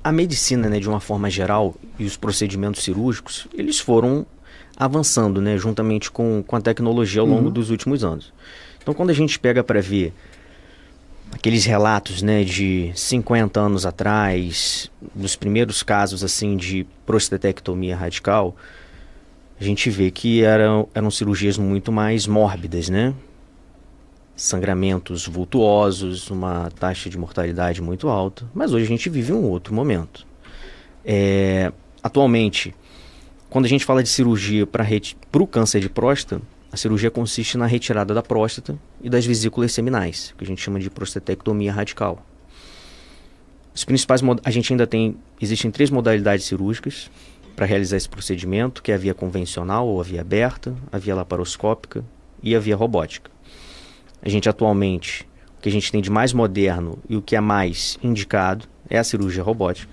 A medicina, né, de uma forma geral, e os procedimentos cirúrgicos, eles foram avançando, né, juntamente com a tecnologia ao longo dos últimos anos. Então, quando a gente pega para ver aqueles relatos, né, de 50 anos atrás, dos primeiros casos assim de prostatectomia radical, a gente vê que eram cirurgias muito mais mórbidas, né? Sangramentos vultuosos, uma taxa de mortalidade muito alta. Mas hoje a gente vive um outro momento. Atualmente, quando a gente fala de cirurgia para o câncer de próstata, a cirurgia consiste na retirada da próstata e das vesículas seminais, que a gente chama de prostatectomia radical. Os principais existem 3 modalidades cirúrgicas para realizar esse procedimento, que é a via convencional ou a via aberta, a via laparoscópica e a via robótica. A gente atualmente, o que a gente tem de mais moderno e o que é mais indicado é a cirurgia robótica,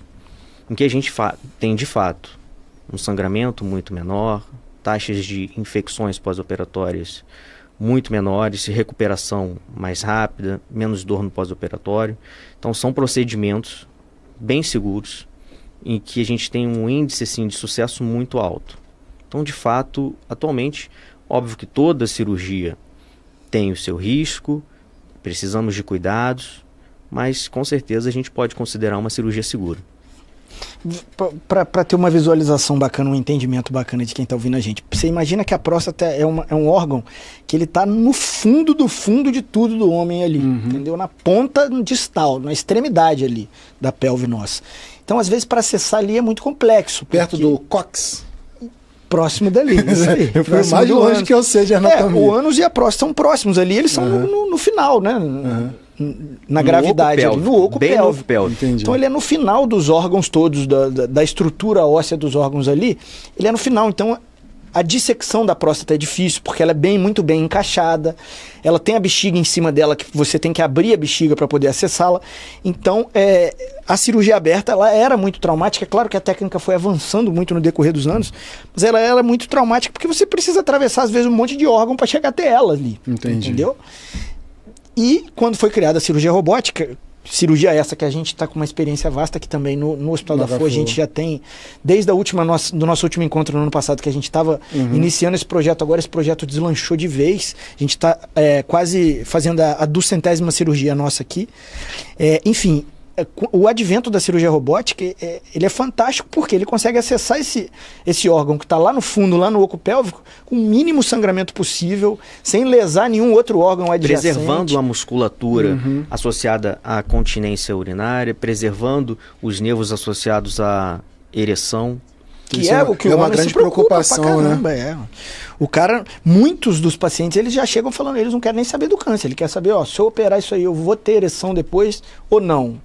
em que a gente tem de fato um sangramento muito menor, taxas de infecções pós-operatórias muito menores, recuperação mais rápida, menos dor no pós-operatório. Então são procedimentos bem seguros, em que a gente tem um índice assim, de sucesso muito alto. Então, de fato, atualmente, óbvio que toda cirurgia tem o seu risco, precisamos de cuidados, mas com certeza a gente pode considerar uma cirurgia segura. Para ter uma visualização bacana, um entendimento bacana de quem está ouvindo a gente, você imagina que a próstata é um órgão que ele está no fundo do fundo de tudo do homem ali, entendeu? Na ponta distal, na extremidade ali da pelve nossa. Então, às vezes, para acessar ali é muito complexo. Perto do cóccix. Próximo dali, isso aí. Eu fui mais longe que eu sei de anatomia. O ânus e a próstata são próximos ali, eles são no final, né? Na gravidade, no oco pélvico. Então ele é no final dos órgãos todos, da estrutura óssea dos órgãos ali, ele é no final. Então a dissecção da próstata é difícil, porque ela é muito bem encaixada, ela tem a bexiga em cima dela, que você tem que abrir a bexiga para poder acessá-la. Então a cirurgia aberta ela era muito traumática. É claro que a técnica foi avançando muito no decorrer dos anos, mas ela era muito traumática porque você precisa atravessar às vezes um monte de órgão para chegar até ela ali. Entendeu? E quando foi criada a cirurgia robótica, cirurgia essa que a gente está com uma experiência vasta, que também no Hospital da FOA a gente já tem, desde do nosso último encontro no ano passado, que a gente estava iniciando esse projeto, agora esse projeto deslanchou de vez, a gente está quase fazendo a 200ª cirurgia nossa aqui. Enfim, o advento da cirurgia robótica, ele é fantástico porque ele consegue acessar esse órgão que está lá no fundo, lá no oco pélvico, com o mínimo sangramento possível, sem lesar nenhum outro órgão adjacente. Preservando a musculatura associada à continência urinária, preservando os nervos associados à ereção. Que é o que o uma grande preocupação, né? O cara, muitos dos pacientes, eles já chegam falando, eles não querem nem saber do câncer, ele quer saber, se eu operar isso aí, eu vou ter ereção depois ou não.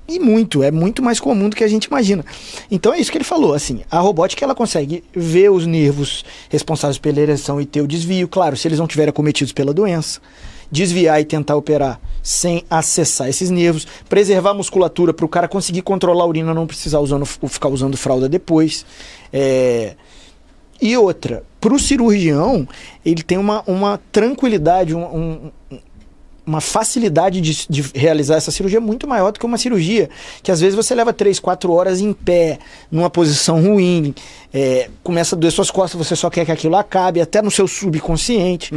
E é muito mais comum do que a gente imagina. Então é isso que ele falou, assim, a robótica ela consegue ver os nervos responsáveis pela ereção e ter o desvio, claro, se eles não tiverem acometidos pela doença, desviar e tentar operar sem acessar esses nervos, preservar a musculatura para o cara conseguir controlar a urina, não precisar ficar usando fralda depois. E outra, para o cirurgião, ele tem uma tranquilidade, uma facilidade de realizar essa cirurgia muito maior do que uma cirurgia que às vezes você leva 3, 4 horas em pé, numa posição ruim, começa a doer suas costas, você só quer que aquilo acabe, até no seu subconsciente.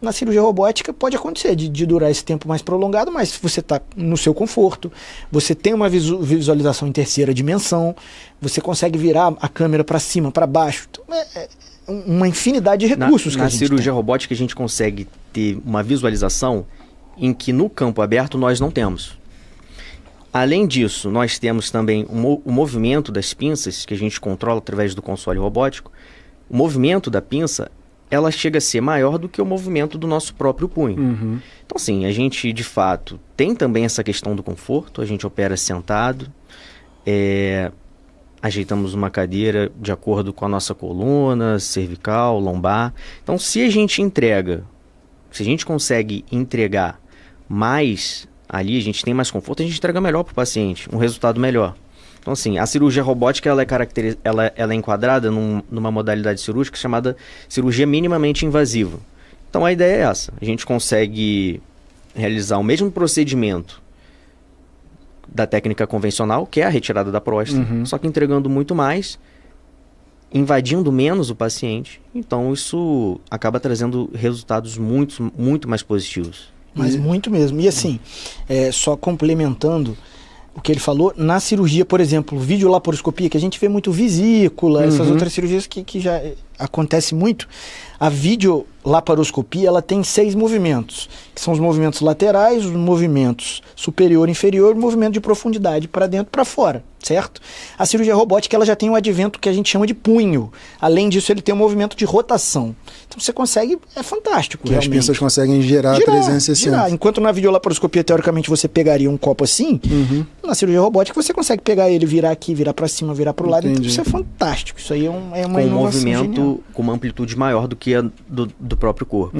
Na cirurgia robótica pode acontecer de durar esse tempo mais prolongado, mas você está no seu conforto, você tem uma visualização em terceira dimensão, você consegue virar a câmera para cima, para baixo. Então, uma infinidade de recursos na cirurgia robótica a gente consegue ter uma visualização em que no campo aberto nós não temos. Além disso, nós temos também o movimento das pinças, que a gente controla através do console robótico. O movimento da pinça, ela chega a ser maior do que o movimento do nosso próprio punho. Então, assim, a gente, de fato, tem também essa questão do conforto, a gente opera sentado, ajeitamos uma cadeira de acordo com a nossa coluna, cervical, lombar. Então, se a gente consegue entregar mais ali, a gente tem mais conforto, a gente entrega melhor para o paciente, um resultado melhor. Então, assim, a cirurgia robótica ela é enquadrada numa modalidade cirúrgica chamada cirurgia minimamente invasiva. Então, a ideia é essa. A gente consegue realizar o mesmo procedimento da técnica convencional, que é a retirada da próstata, só que entregando muito mais, invadindo menos o paciente. Então isso acaba trazendo resultados muito mais positivos. Mas muito mesmo. E assim, só complementando o que ele falou, na cirurgia, por exemplo, videolaparoscopia, que a gente vê muito vesícula, essas outras cirurgias que já acontece muito, a videolaparoscopia, ela tem 6 movimentos, que são os movimentos laterais, os movimentos superior e inferior, o movimento de profundidade para dentro e para fora, certo? A cirurgia robótica, ela já tem um advento que a gente chama de punho. Além disso, ele tem um movimento de rotação. Então você consegue, é fantástico. E as pinças conseguem girar 360. Girar. Enquanto na videolaparoscopia, teoricamente, você pegaria um copo assim, na cirurgia robótica você consegue pegar ele, virar aqui, virar para cima, virar para o lado. Então isso é fantástico. Isso aí é uma inovação movimento genial. com uma amplitude maior do que a do próprio corpo.